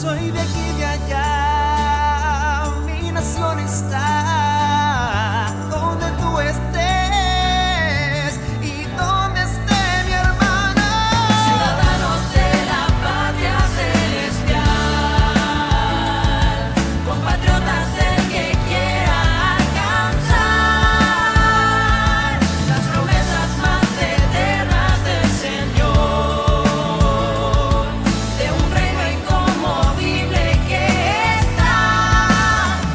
soy de aquí y de allá, mi nación está donde tú estés y donde esté mi hermana. Ciudadanos de la patria celestial, compatriotas del que quiera alcanzar las promesas más eternas del Señor, de un reino inconmovible que está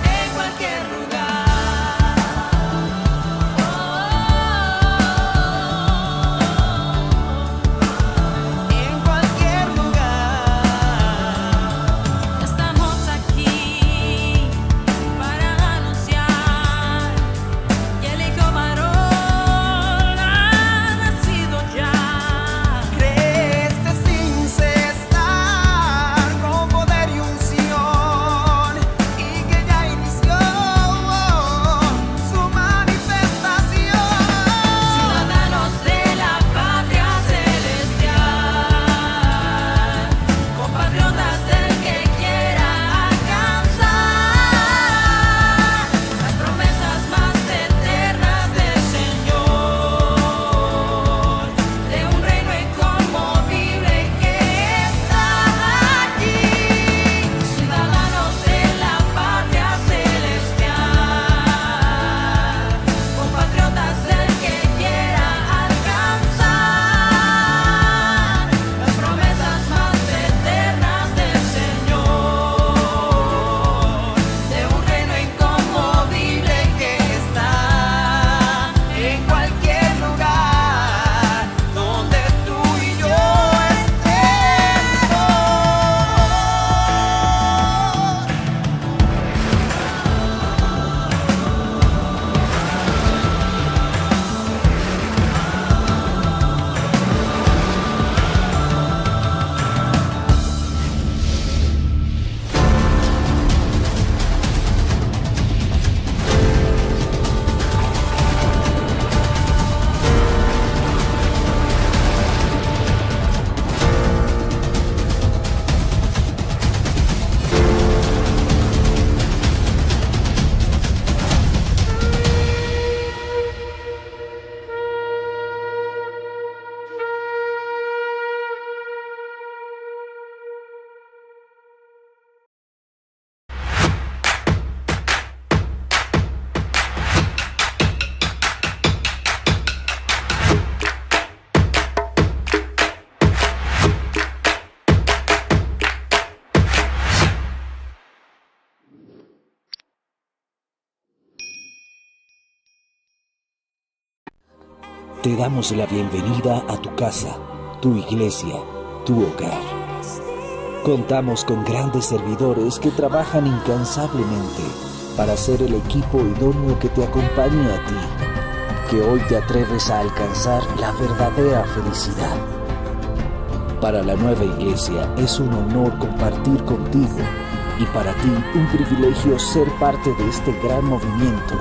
en cualquier lugar. En cualquier lugar. Estamos aquí para anunciar que el Hijo varón ha nacido ya. Crece sin cesar con poder y unción, y que ya inició su manifestación. Ciudadanos de la patria celestial, compatriotas del que quiera alcanzar las promesas más eternas del Señor, de un reino inconmovible que está aquí. Ciudadanos de la patria celestial, compatriotas del que quiera alcanzar las promesas más eternas del Señor, de un reino inconmovible que está en cualquier lugar donde tú y yo estemos. Te damos la bienvenida a tu casa, tu iglesia, tu hogar. Contamos con grandes servidores que trabajan incansablemente para ser el equipo idóneo que te acompañe a ti, que hoy te atreves a alcanzar la verdadera felicidad. Para la nueva iglesia es un honor compartir contigo y para ti un privilegio ser parte de este gran movimiento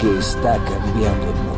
que está cambiando el mundo.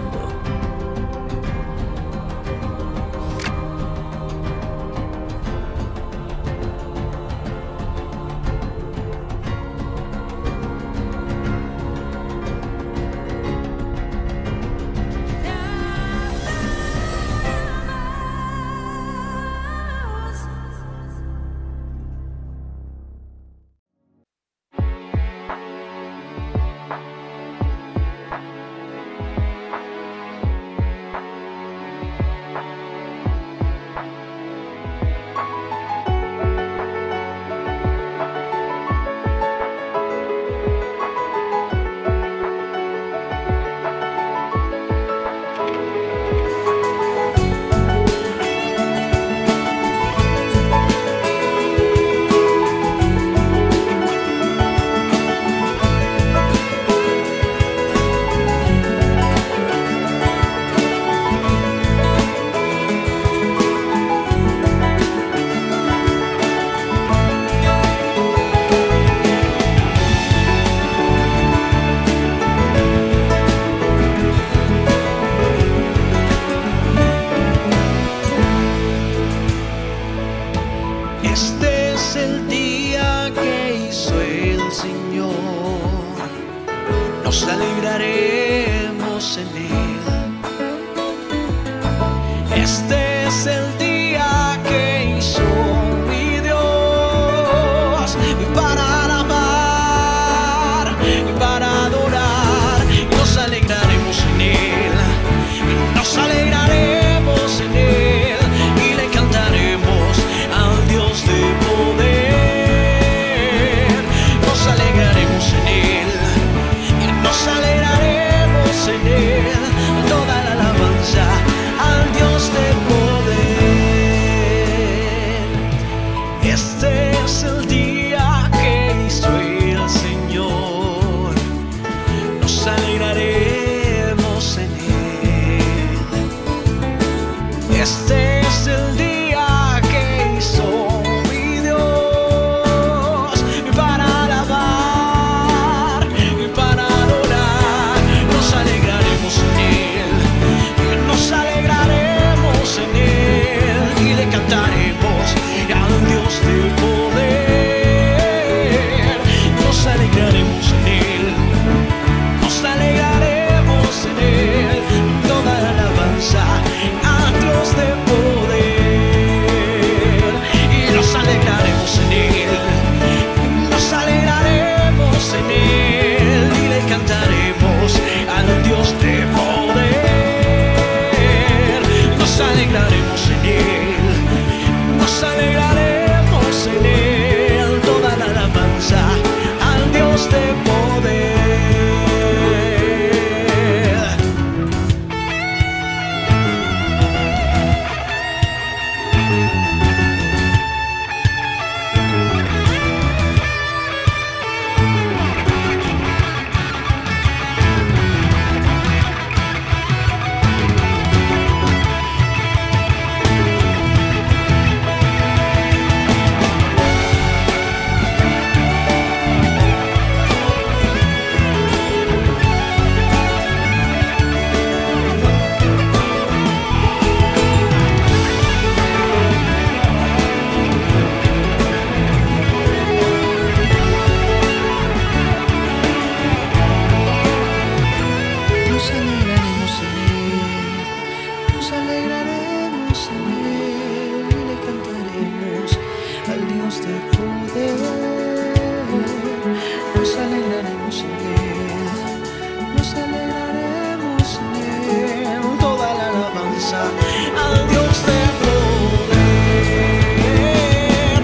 nos alegraremos en él. Este es el día que hizo mi Dios para alabar y para adorar. Nos alegraremos en él, nos alegraremos en él y le cantaremos al Dios de poder. Nos alegraremos en él, nos alegraremos en él, toda la alabanza al Dios de poder. Este es el día que hizo el Señor, nos alegraremos en él. Este es el día que hizo mi Dios para alabar y para adorar. Nos alegraremos en él, nos alegraremos en él y le cantaremos al Dios de poder. Nos alegraremos en él, nos alegraremos en él, toda la alabanza al Dios de poder. Y nos alegraremos en él, nos alegraremos en él y le cantaremos al Dios de poder. Nos alegraremos en él, nos alegraremos en él, toda la alabanza al Dios de poder. Nos alegraremos en él y le cantaremos al Dios de poder. Nos alegraremos en él, nos alegraremos en él, toda la alabanza al Dios de poder.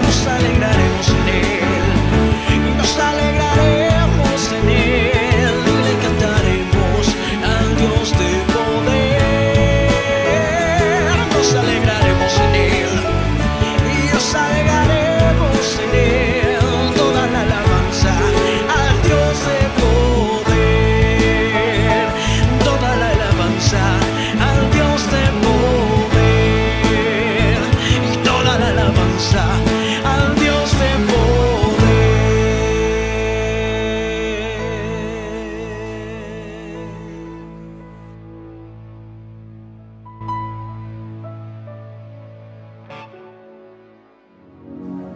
Nos alegraremos en él, nos alegraremos en él y le cantaremos al Dios de poder. Nos alegraremos en él y nos alegraremos en él, toda la alabanza al Dios de poder. Toda la alabanza al Dios de poder y toda la alabanza al Dios de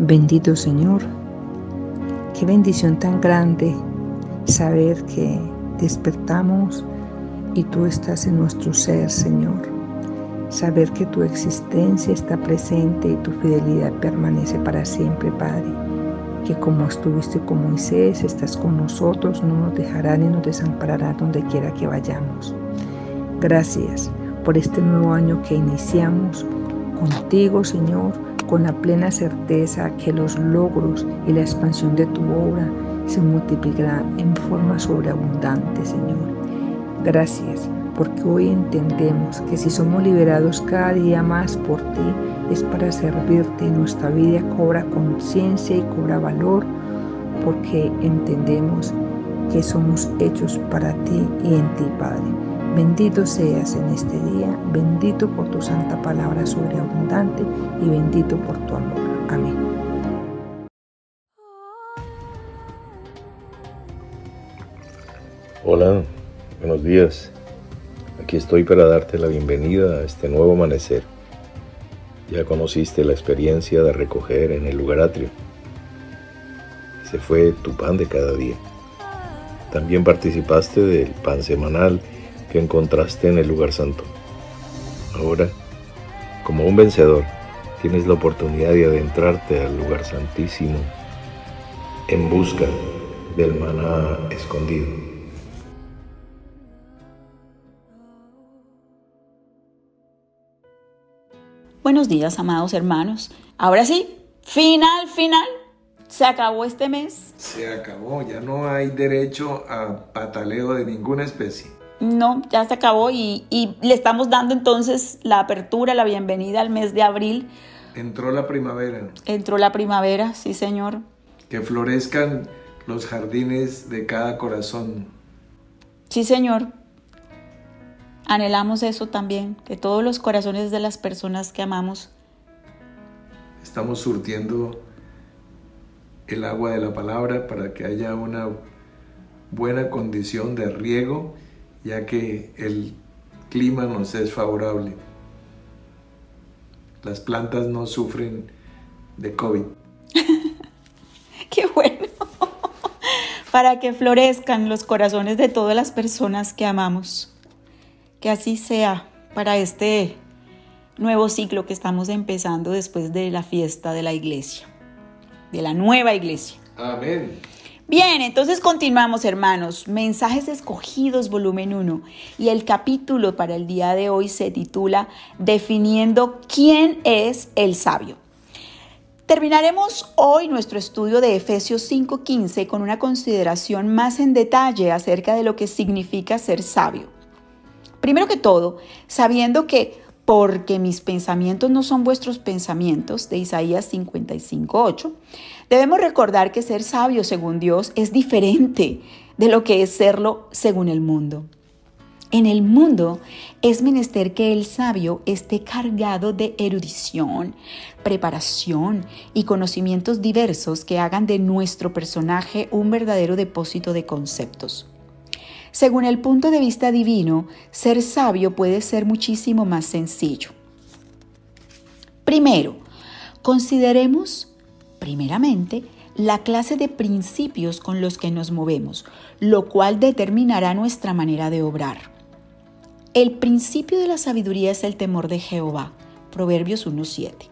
Bendito Señor, qué bendición tan grande saber que despertamos y tú estás en nuestro ser, Señor. Saber que tu existencia está presente y tu fidelidad permanece para siempre, Padre. Que como estuviste con Moisés, estás con nosotros, no nos dejarás ni nos desampararás donde quiera que vayamos. Gracias por este nuevo año que iniciamos contigo, Señor, con la plena certeza que los logros y la expansión de tu obra se multiplicarán en forma sobreabundante, Señor. Gracias, porque hoy entendemos que si somos liberados cada día más por ti, es para servirte y nuestra vida cobra conciencia y cobra valor, porque entendemos que somos hechos para ti y en ti, Padre. Bendito seas en este día, bendito por tu santa palabra sobreabundante y bendito por tu amor. Amén. Hola, buenos días. Aquí estoy para darte la bienvenida a este nuevo amanecer. Ya conociste la experiencia de recoger en el lugar atrio. Ese fue tu pan de cada día. También participaste del pan semanal que encontraste en el lugar santo. Ahora, como un vencedor, tienes la oportunidad de adentrarte al lugar santísimo en busca del maná escondido. Buenos días, amados hermanos. Ahora sí, final, se acabó este mes. Se acabó, ya no hay derecho a pataleo de ninguna especie. No, ya se acabó y le estamos dando entonces la apertura, la bienvenida al mes de abril. Entró la primavera. Entró la primavera, sí señor. Que florezcan los jardines de cada corazón. Sí señor. Anhelamos eso también, que todos los corazones de las personas que amamos. Estamos surtiendo el agua de la palabra para que haya una buena condición de riego, ya que el clima nos es favorable. Las plantas no sufren de COVID. ¡Qué bueno! Para que florezcan los corazones de todas las personas que amamos. Que así sea para este nuevo ciclo que estamos empezando después de la fiesta de la iglesia, de la nueva iglesia. Amén. Bien, entonces continuamos, hermanos. Mensajes escogidos, volumen 1. Y el capítulo para el día de hoy se titula Definiendo quién es el sabio. Terminaremos hoy nuestro estudio de Efesios 5:15 con una consideración más en detalle acerca de lo que significa ser sabio. Primero que todo, sabiendo que porque mis pensamientos no son vuestros pensamientos, de Isaías 55:8, debemos recordar que ser sabio según Dios es diferente de lo que es serlo según el mundo. En el mundo es menester que el sabio esté cargado de erudición, preparación y conocimientos diversos que hagan de nuestro personaje un verdadero depósito de conceptos. Según el punto de vista divino, ser sabio puede ser muchísimo más sencillo. Primero, consideremos, primeramente, la clase de principios con los que nos movemos, lo cual determinará nuestra manera de obrar. El principio de la sabiduría es el temor de Jehová, Proverbios 1:7,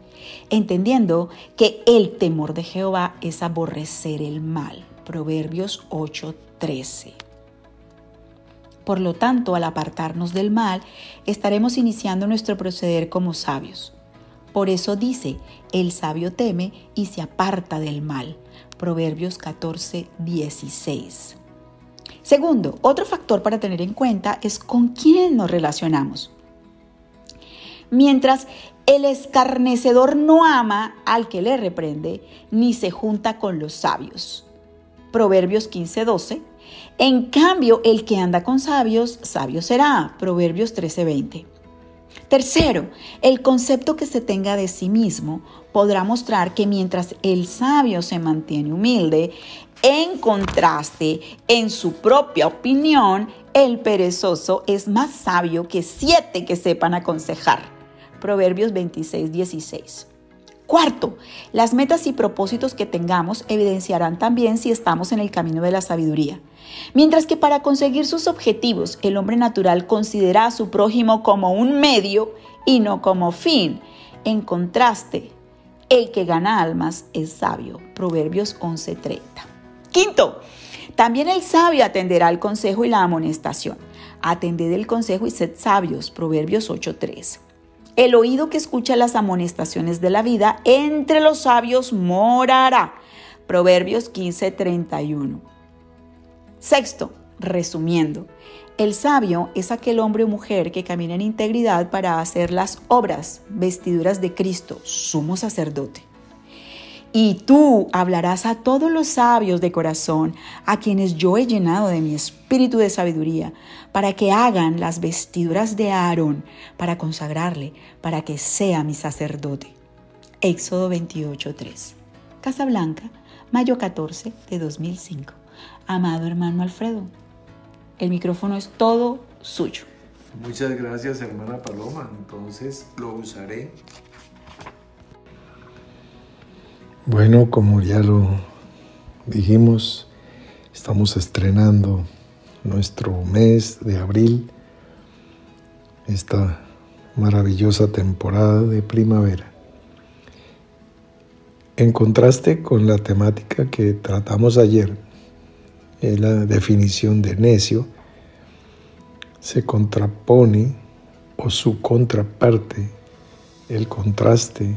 entendiendo que el temor de Jehová es aborrecer el mal, Proverbios 8:13. Por lo tanto, al apartarnos del mal, estaremos iniciando nuestro proceder como sabios. Por eso dice, el sabio teme y se aparta del mal. Proverbios 14:16. Segundo, otro factor para tener en cuenta es con quién nos relacionamos. Mientras el escarnecedor no ama al que le reprende, ni se junta con los sabios. Proverbios 15:12. En cambio, el que anda con sabios, sabio será. Proverbios 13:20. Tercero, el concepto que se tenga de sí mismo podrá mostrar que mientras el sabio se mantiene humilde, en contraste, en su propia opinión, el perezoso es más sabio que 7 que sepan aconsejar. Proverbios 26:16. Cuarto, las metas y propósitos que tengamos evidenciarán también si estamos en el camino de la sabiduría. Mientras que para conseguir sus objetivos, el hombre natural considera a su prójimo como un medio y no como fin. En contraste, el que gana almas es sabio. Proverbios 11:30. Quinto, también el sabio atenderá al consejo y la amonestación. Atended el consejo y sed sabios. Proverbios 8:3. El oído que escucha las amonestaciones de la vida, entre los sabios morará. Proverbios 15:31. Sexto, resumiendo, el sabio es aquel hombre o mujer que camina en integridad para hacer las obras, vestiduras de Cristo, sumo sacerdote. Y tú hablarás a todos los sabios de corazón, a quienes yo he llenado de mi espíritu de sabiduría, para que hagan las vestiduras de Aarón, para consagrarle, para que sea mi sacerdote. Éxodo 28:3. Casablanca, mayo 14 de 2005. Amado hermano Alfredo, el micrófono es todo suyo. Muchas gracias, hermana Paloma. Entonces lo usaré. Bueno, como ya lo dijimos, Estamos estrenando nuestro mes de abril, esta maravillosa temporada de primavera. En contraste con la temática que tratamos ayer, en la definición de necio, se contrapone, o su contraparte, el contraste,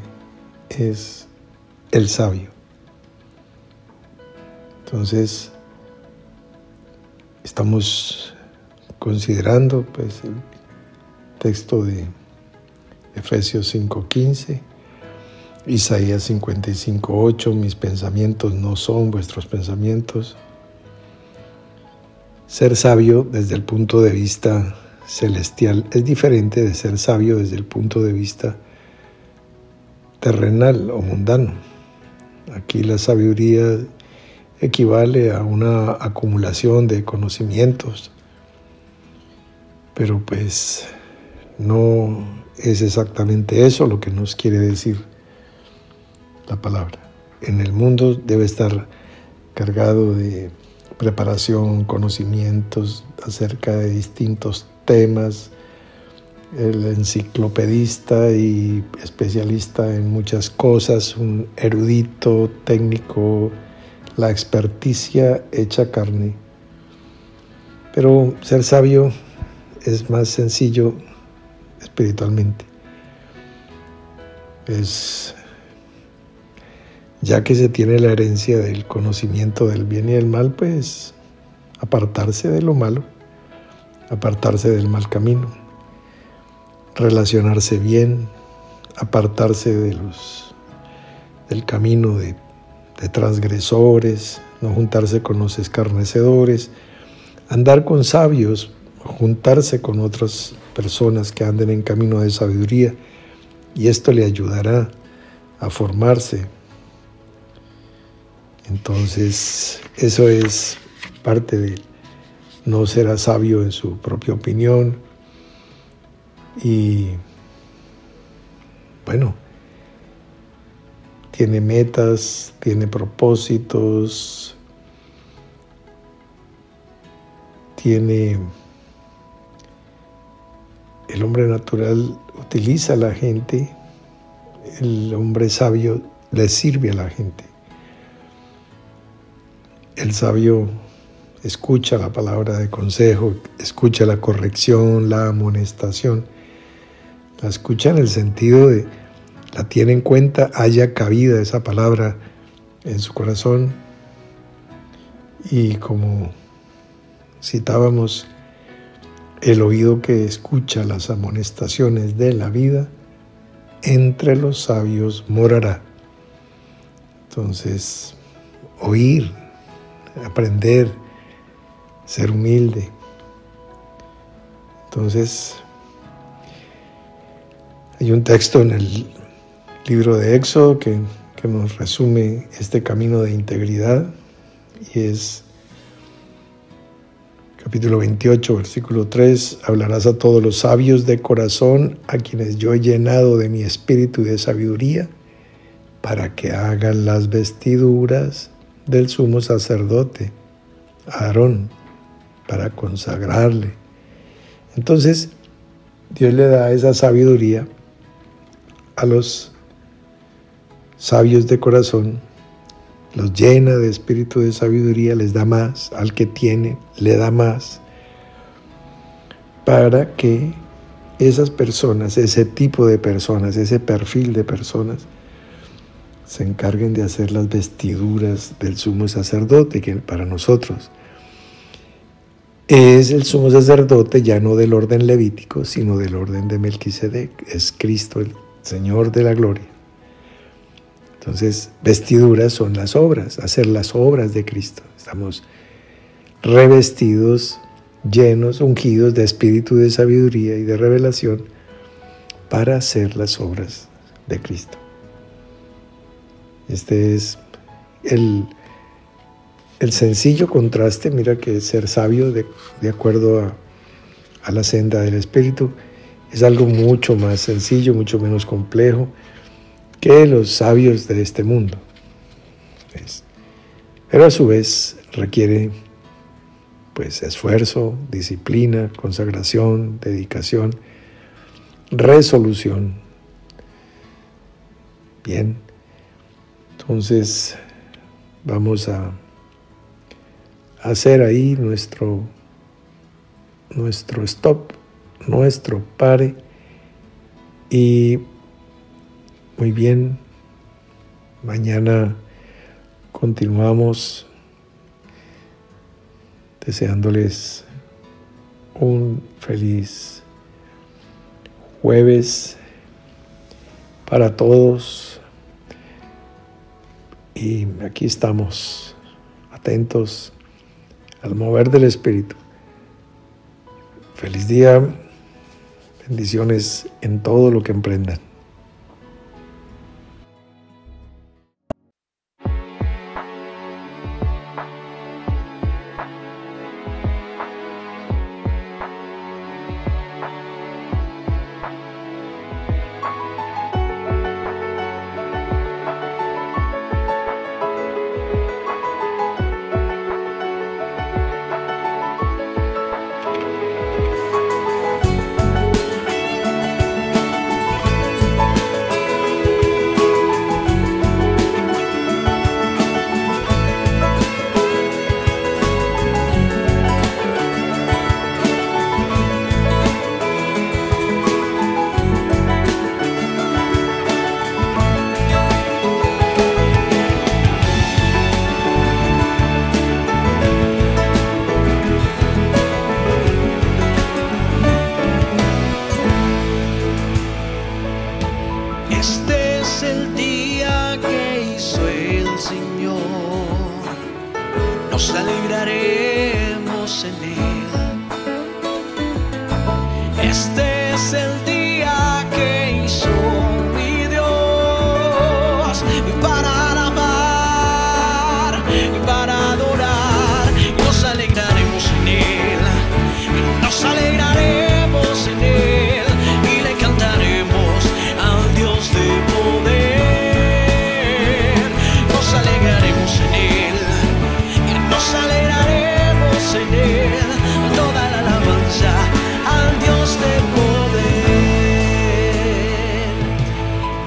es el sabio. Entonces, estamos considerando pues el texto de Efesios 5:15, Isaías 55:8, mis pensamientos no son vuestros pensamientos. Ser sabio desde el punto de vista celestial es diferente de ser sabio desde el punto de vista terrenal o mundano. Aquí la sabiduría equivale a una acumulación de conocimientos, pero pues no es exactamente eso lo que nos quiere decir la palabra. En el mundo debe estar cargado de preparación, conocimientos acerca de distintos temas. El enciclopedista y especialista en muchas cosas, un erudito, técnico, la experticia hecha carne. Pero ser sabio es más sencillo espiritualmente. Ya que se tiene la herencia del conocimiento del bien y del mal, pues apartarse de lo malo, apartarse del mal camino, relacionarse bien, apartarse del camino de transgresores, no juntarse con los escarnecedores, andar con sabios, juntarse con otras personas que anden en camino de sabiduría, y esto le ayudará a formarse. Entonces, eso es parte de no ser sabio en su propia opinión. Y bueno, tiene metas, tiene propósitos, el hombre natural utiliza a la gente, el hombre sabio le sirve a la gente. El sabio escucha la palabra de consejo, escucha la corrección, la amonestación. La escucha en el sentido de la tiene en cuenta, haya cabida esa palabra en su corazón. Y como citábamos, el oído que escucha las amonestaciones de la vida, entre los sabios morará. Entonces, oír, aprender, ser humilde. Entonces, hay un texto en el libro de Éxodo que nos resume este camino de integridad, y es capítulo 28, versículo 3, hablarás a todos los sabios de corazón, a quienes yo he llenado de mi espíritu y de sabiduría, para que hagan las vestiduras del sumo sacerdote, Aarón, para consagrarle. Entonces, Dios le da esa sabiduría a los sabios de corazón, los llena de espíritu de sabiduría, les da más, al que tiene, le da más, para que esas personas, ese tipo de personas, ese perfil de personas, se encarguen de hacer las vestiduras del sumo sacerdote, que para nosotros es el sumo sacerdote ya no del orden levítico, sino del orden de Melquisedec, es Cristo, el Señor de la gloria. Entonces, vestiduras son las obras, hacer las obras de Cristo. Estamos revestidos, llenos, ungidos de espíritu de sabiduría y de revelación para hacer las obras de Cristo. Este es el sencillo contraste. Mira que ser sabio de acuerdo a la senda del Espíritu es algo mucho más sencillo, mucho menos complejo que los sabios de este mundo. Pero a su vez requiere pues esfuerzo, disciplina, consagración, dedicación, resolución. Bien, entonces vamos a hacer ahí nuestro stop, nuestro pare, y muy bien, mañana continuamos deseándoles un feliz jueves para todos, y aquí estamos atentos al mover del Espíritu. Feliz día, bendiciones en todo lo que emprendan. Este es el día que hizo el Señor, nos alegraremos en él. Este es el día que hizo mi Dios, para alabar y para adorar, nos alegraremos en él, nos alegraremos en él y le cantaremos al Dios de poder. Nos alegraremos en él, nos alegraremos en él, toda la alabanza al Dios de poder.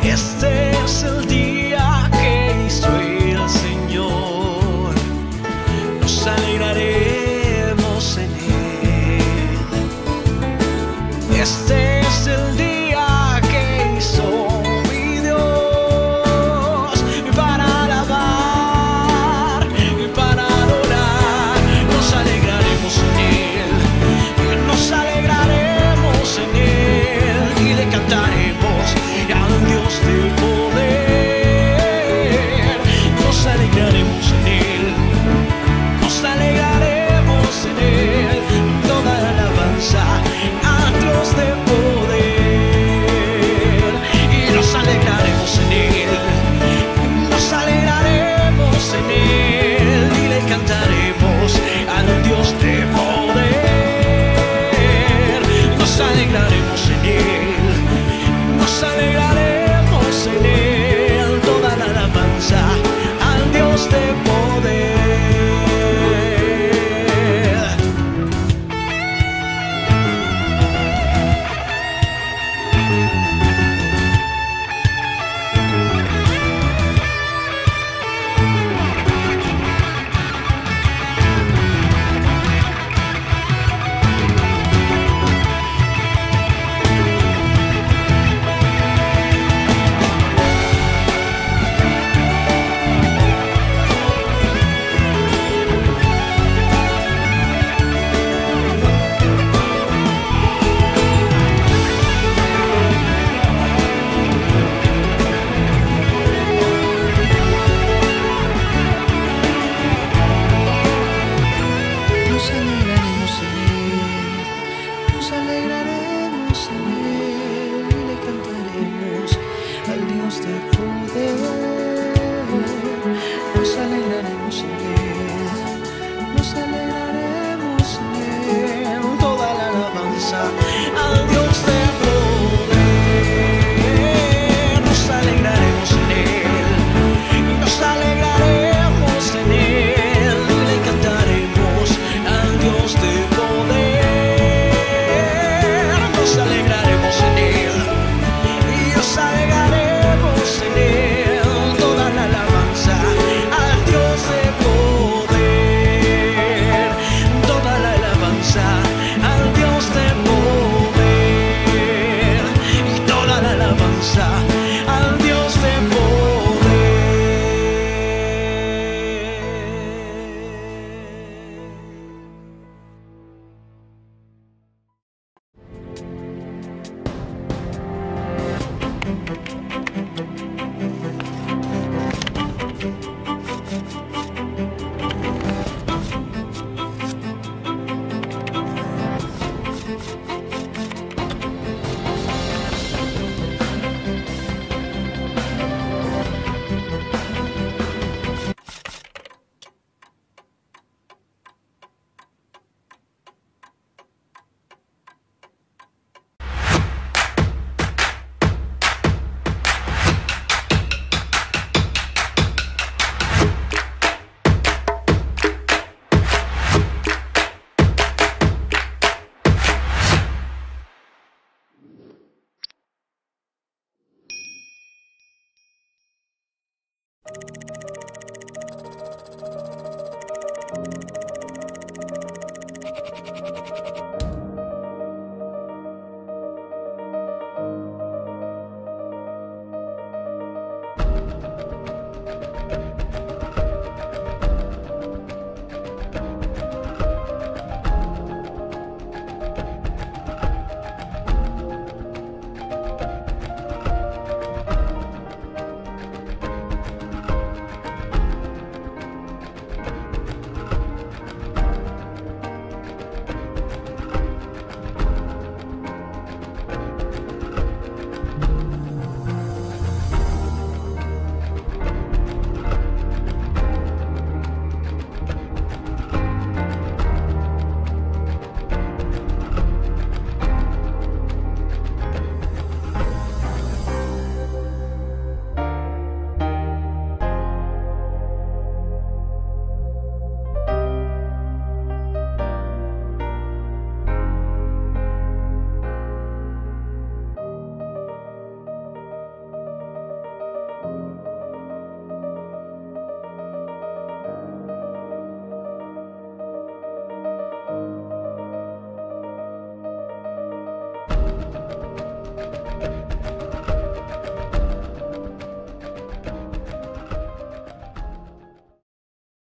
Este es el día que hizo el Señor, nos alegraremos en él. Este